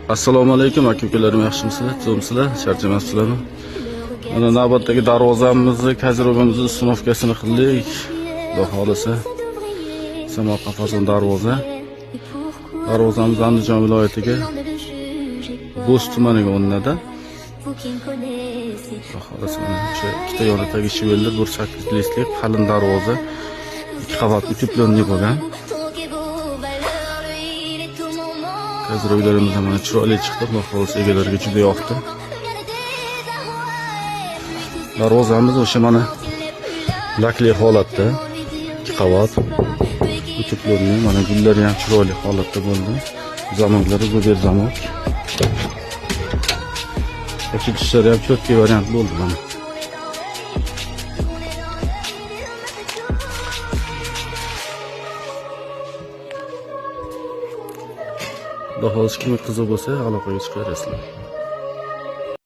Assalomu alaykum aka-ukalarim, yaxshimisizlar? Tuzumsizlar? Charchamasizlarmi? Mana navbatdagi darvozamizni, kazirogamizni ustunovkasini qildik. Xudo xolisa. Samarqand Farzand darvoza. Darvozamiz Andijon viloyatiga Bo'z tumaniga o'rnada. Xudo xolisa mana o'sha ikkita yonidagi shivellar, bir 8 listli qalin darvoza, 2 qavatli teplonli bo'lgan. Kaziroglarimiz mana chiroyli chiqdi, Xudo xolisa egalariga juda yoqdi. Darvozamiz o'sha mana lakli holatda, 2 qavat. Teplonli, mana gullari ham chiroyli holatda bo'ldi. Zamoklari go'ber zamok. Ochilishlar ham 4 variant bo'ldi mana. Xudo xohlasa kimga qiziq bo'lsa aloqaga chiqaverasizlar.